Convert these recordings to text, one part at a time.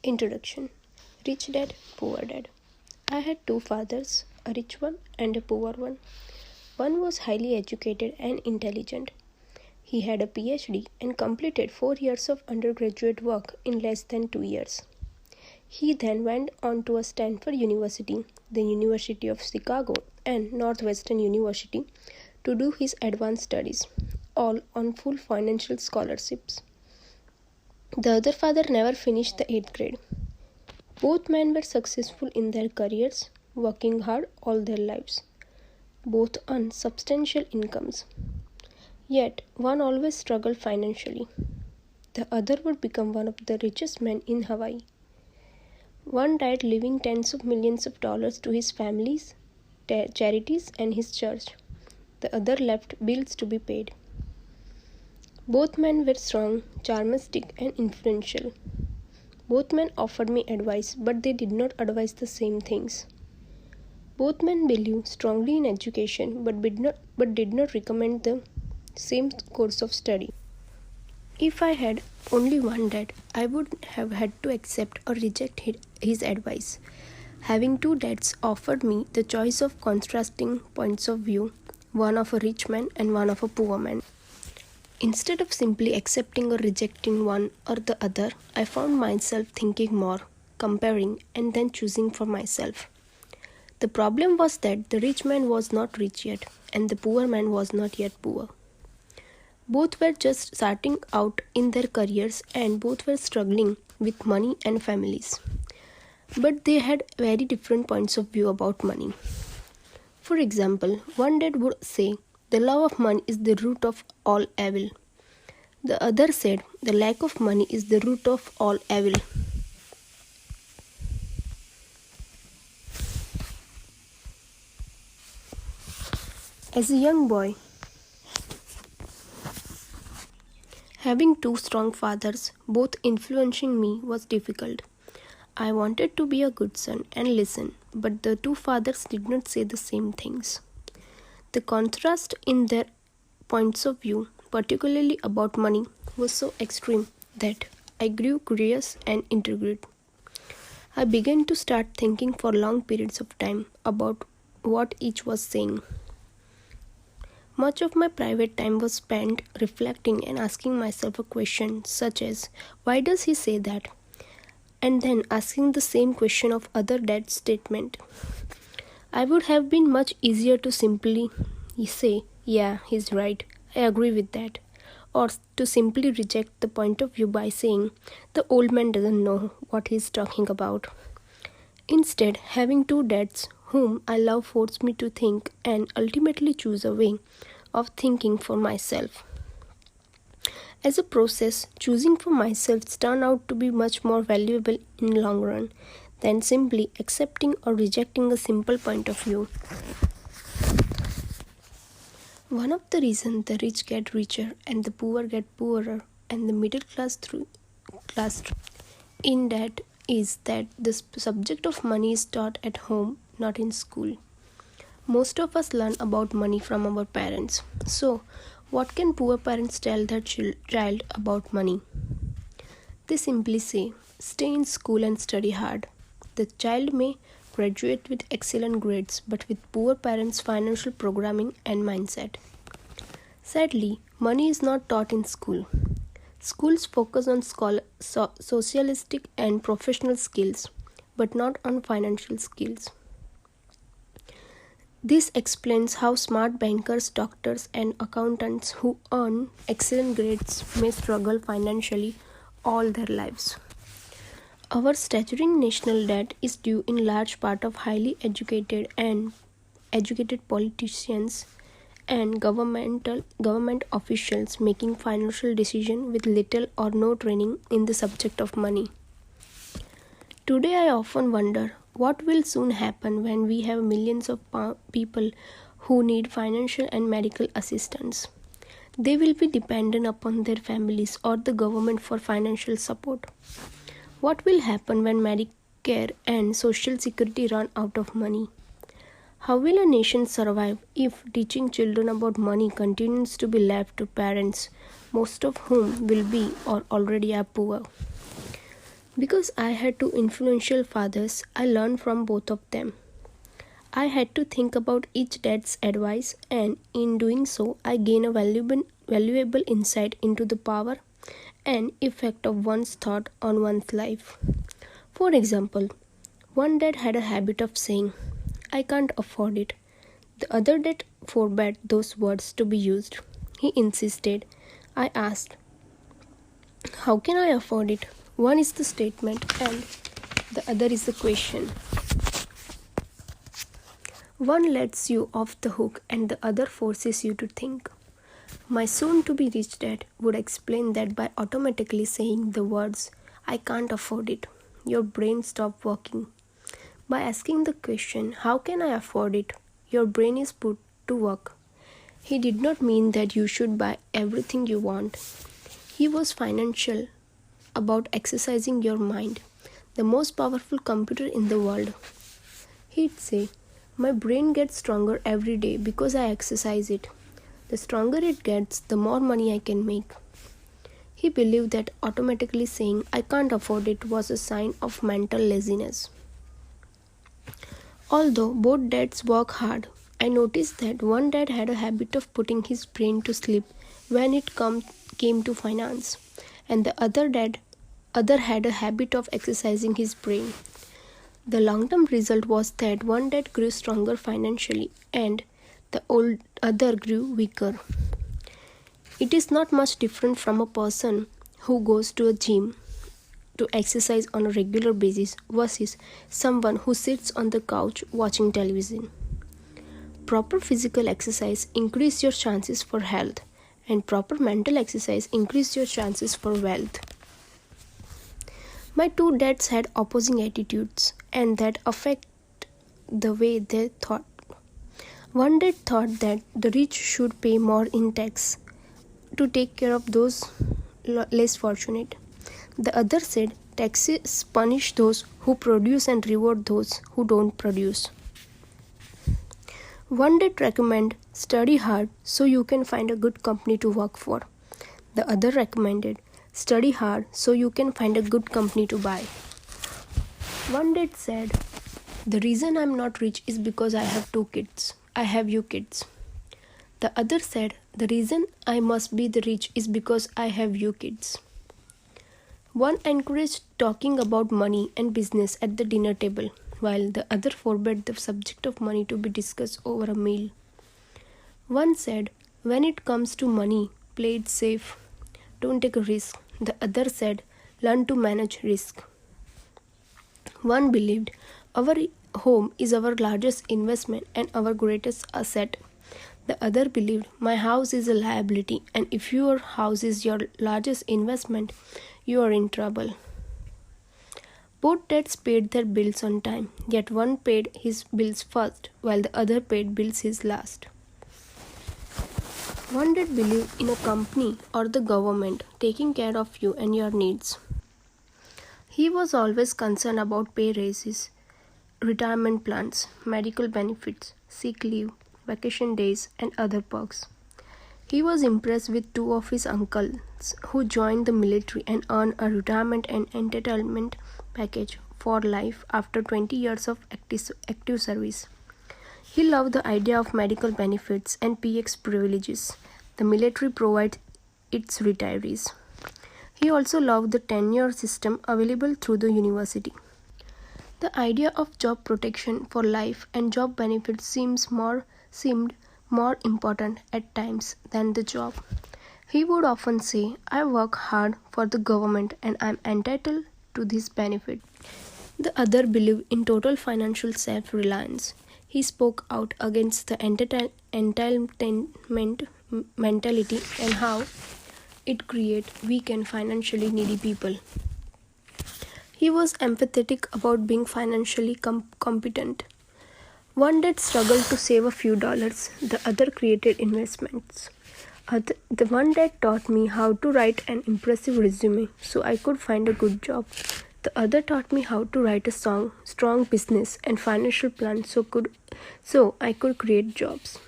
Introduction. Rich Dad, Poor Dad. I had two fathers, a rich one and a poor one. One was highly educated and intelligent. He had a PhD and completed 4 years of undergraduate work in less than 2 years. He then went on to Stanford University, the University of Chicago, and Northwestern University to do his advanced studies, all on full financial scholarships. The other father never finished the 8th grade. Both men were successful in their careers, working hard all their lives. Both earned substantial incomes. Yet, one always struggled financially. The other would become one of the richest men in Hawaii. One died leaving tens of millions of dollars to his family's charities and his church. The other left bills to be paid. Both men were strong, charismatic, and influential. Both men offered me advice, but they did not advise the same things. Both men believed strongly in education, but did not recommend the same course of study. If I had only one dad, I would have had to accept or reject his advice. Having two dads offered me the choice of contrasting points of view, one of a rich man and one of a poor man. Instead of simply accepting or rejecting one or the other, I found myself thinking more, comparing, and then choosing for myself. The problem was that the rich man was not rich yet, and the poor man was not yet poor. Both were just starting out in their careers, and both were struggling with money and families. But they had very different points of view about money. For example, one dad would say, "The love of money is the root of all evil." The other said, "The lack of money is the root of all evil." As a young boy, having two strong fathers, both influencing me, was difficult. I wanted to be a good son and listen, but the two fathers did not say the same things. The contrast in their points of view, particularly about money, was so extreme that I grew curious and intrigued. I began to start thinking for long periods of time about what each was saying. Much of my private time was spent reflecting and asking myself a question such as, "Why does he say that?" And then asking the same question of other dad's statement. I would have been much easier to simply say, "Yeah, he's right, I agree with that," or to simply reject the point of view by saying, "The old man doesn't know what he's talking about." Instead, having two dads whom I love forced me to think and ultimately choose a way of thinking for myself. As a process, choosing for myself turned out to be much more valuable in the long run than simply accepting or rejecting a simple point of view. One of the reasons the rich get richer and the poor get poorer and the middle class in that is that the subject of money is taught at home, not in school. Most of us learn about money from our parents. So, what can poor parents tell their child about money? They simply say, "Stay in school and study hard." The child may graduate with excellent grades, but with poor parents' financial programming and mindset. Sadly, money is not taught in school. Schools focus on socialistic and professional skills, but not on financial skills. This explains how smart bankers, doctors, and accountants who earn excellent grades may struggle financially all their lives. Our staggering national debt is due in large part of highly educated politicians and government officials making financial decisions with little or no training in the subject of money. Today I often wonder what will soon happen when we have millions of people who need financial and medical assistance. They will be dependent upon their families or the government for financial support. What will happen when Medicare and Social Security run out of money? How will a nation survive if teaching children about money continues to be left to parents, most of whom will be or already are poor? Because I had two influential fathers, I learned from both of them. I had to think about each dad's advice, and in doing so, I gained a valuable insight into the power and effect of one's thought on one's life. For example, one dad had a habit of saying, I can't afford it. The other dad forbade those words to be used. He insisted. I asked, how can I afford it? One is the statement and the other is the question. One lets you off the hook and the other forces you to think. My soon-to-be rich dad would explain that by automatically saying the words, I can't afford it, your brain stops working. By asking the question, how can I afford it, your brain is put to work. He did not mean that you should buy everything you want. He was financial about exercising your mind, the most powerful computer in the world. He'd say, my brain gets stronger every day because I exercise it. The stronger it gets, the more money I can make. He believed that automatically saying, I can't afford it was a sign of mental laziness. Although both dads work hard, I noticed that one dad had a habit of putting his brain to sleep when it came to finance, and the other had a habit of exercising his brain. The long-term result was that one dad grew stronger financially and the other grew weaker. It is not much different from a person who goes to a gym to exercise on a regular basis versus someone who sits on the couch watching television. Proper physical exercise increases your chances for health, and proper mental exercise increases your chances for wealth. My two dads had opposing attitudes, and that affect the way they thought. One dad thought that the rich should pay more in tax to take care of those less fortunate. The other said taxes punish those who produce and reward those who don't produce. One dad recommended study hard so you can find a good company to work for. The other recommended study hard so you can find a good company to buy. One dad said, the reason I'm not rich is because I have 2 kids. I have you kids. The other said, the reason I must be the rich is because I have you kids. One encouraged talking about money and business at the dinner table, while the other forbade the subject of money to be discussed over a meal. One said, when it comes to money, play it safe. Don't take a risk. The other said, learn to manage risk. One believed, our home is our largest investment and our greatest asset. The other believed, my house is a liability, and if your house is your largest investment, you are in trouble. Both dads paid their bills on time, yet one paid his bills first, while the other paid bills his last. One dad believed in a company or the government taking care of you and your needs. He was always concerned about pay raises, retirement plans, medical benefits, sick leave, vacation days, and other perks. He was impressed with 2 of his uncles who joined the military and earned a retirement and entitlement package for life after 20 years of active service. He loved the idea of medical benefits and PX privileges the military provides its retirees. He also loved the tenure system available through the university. The idea of job protection for life and job benefits seemed more important at times than the job. He would often say, I work hard for the government and I am entitled to this benefit. The other believed in total financial self-reliance. He spoke out against the entitlement mentality and how it creates weak and financially needy people. He was empathetic about being financially competent. One dad struggled to save a few dollars, the other created investments. The one dad taught me how to write an impressive resume so I could find a good job. The other taught me how to write a strong business and financial plan so I could create jobs.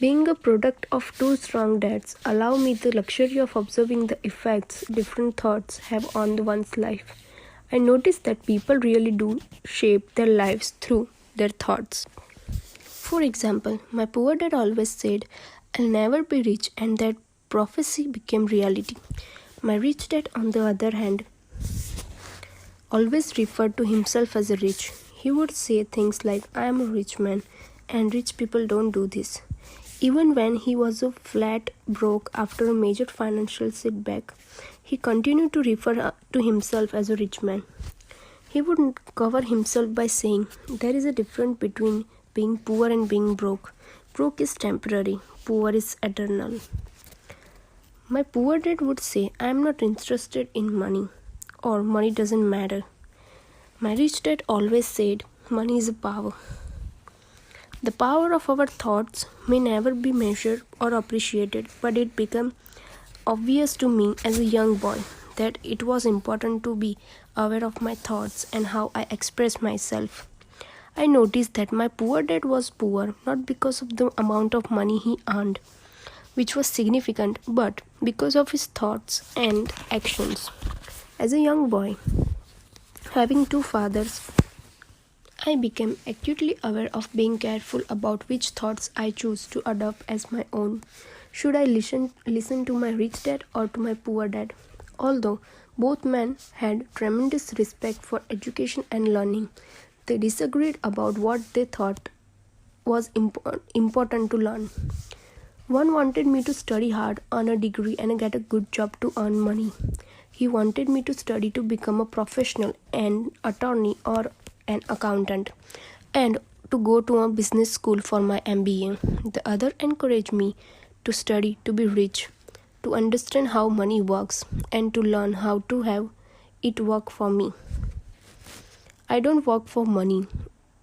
Being a product of 2 strong dads allowed me the luxury of observing the effects different thoughts have on one's life. I noticed that people really do shape their lives through their thoughts. For example, my poor dad always said, I'll never be rich, and that prophecy became reality. My rich dad, on the other hand, always referred to himself as a rich. He would say things like, I am a rich man, and rich people don't do this. Even when he was a flat broke after a major financial setback, he continued to refer to himself as a rich man. He would cover himself by saying, there is a difference between being poor and being broke. Broke is temporary, poor is eternal. My poor dad would say, I am not interested in money, or money doesn't matter. My rich dad always said, money is a power. The power of our thoughts may never be measured or appreciated, but it became obvious to me as a young boy that it was important to be aware of my thoughts and how I express myself. I noticed that my poor dad was poor not because of the amount of money he earned, which was significant, but because of his thoughts and actions. As a young boy, having two fathers, I became acutely aware of being careful about which thoughts I choose to adopt as my own. Should I listen to my rich dad or to my poor dad? Although both men had tremendous respect for education and learning, they disagreed about what they thought was important to learn. One wanted me to study hard, earn a degree, and get a good job to earn money. He wanted me to study to become a professional, an attorney, or an accountant, and to go to a business school for my MBA. The other encouraged me to study to be rich, to understand how money works, and to learn how to have it work for me. I don't work for money,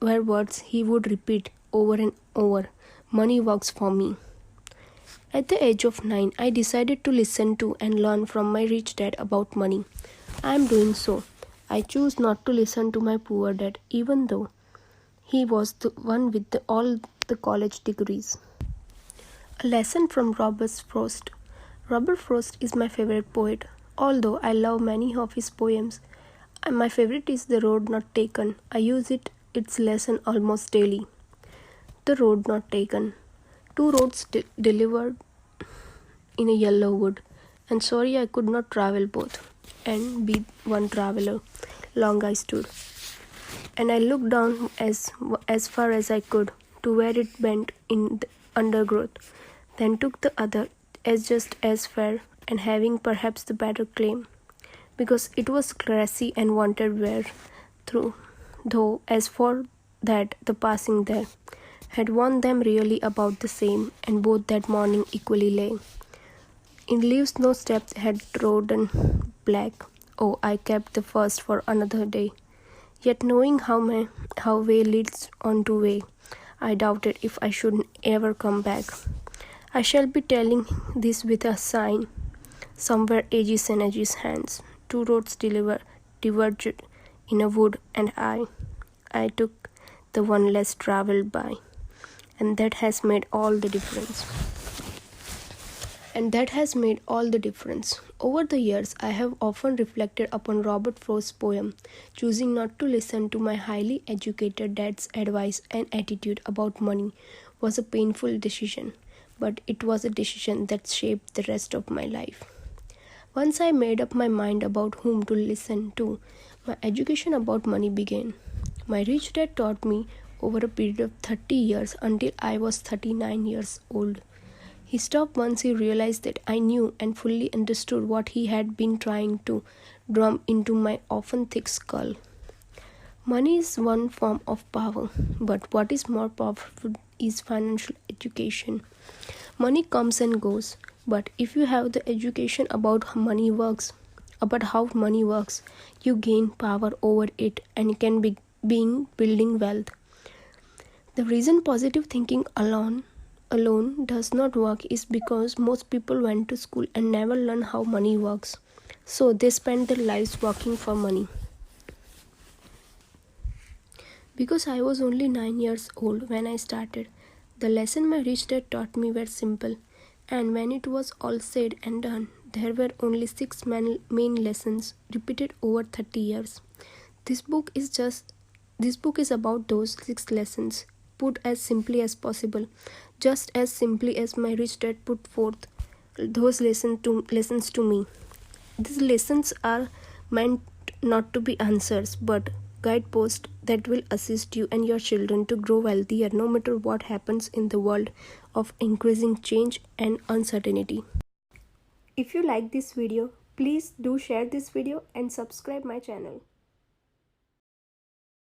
were words he would repeat over and over. Money works for me. At the age of 9, I decided to listen to and learn from my rich dad about money. I am doing so. I choose not to listen to my poor dad, even though he was the one with all the college degrees. A lesson from Robert Frost. Robert Frost is my favorite poet. Although I love many of his poems, my favorite is The Road Not Taken. I use its lesson almost daily. The road not taken. Two roads delivered in a yellow wood, and sorry I could not travel both, and be one traveler. Long I stood, and I looked down as far as I could to where it bent in the undergrowth, then took the other as just as fair and having perhaps the better claim, because it was grassy and wanted wear through, though as for that the passing there had warned them really about the same, and both that morning equally lay. In leaves no steps had trodden black. Oh, I kept the first for another day. Yet knowing how way leads on to way, I doubted if I should ever come back. I shall be telling this with a sign. Somewhere ages and ages hands. Two roads diverged in a wood, and I took the one less traveled by. And that has made all the difference. Over the years, I have often reflected upon Robert Frost's poem. Choosing not to listen to my highly educated dad's advice and attitude about money was a painful decision, but it was a decision that shaped the rest of my life. Once I made up my mind about whom to listen to, my education about money began. My rich dad taught me over a period of 30 years until I was 39 years old. He stopped once he realized that I knew and fully understood what he had been trying to drum into my often thick skull. Money is one form of power, but what is more powerful is financial education. Money comes and goes, but if you have the education about how money works, you gain power over it and can be building wealth. The reason positive thinking alone does not work is because most people went to school and never learn how money works. So they spend their lives working for money. Because I was only 9 years old when I started, the lesson my rich dad taught me were simple, and when it was all said and done, there were only six main lessons repeated over 30 years. This book is about those six lessons, put as simply as possible, just as simply as my rich dad put forth those lessons to me. These lessons are meant not to be answers, but guideposts that will assist you and your children to grow wealthier no matter what happens in the world of increasing change and uncertainty. If you like this video, please do share this video and subscribe my channel.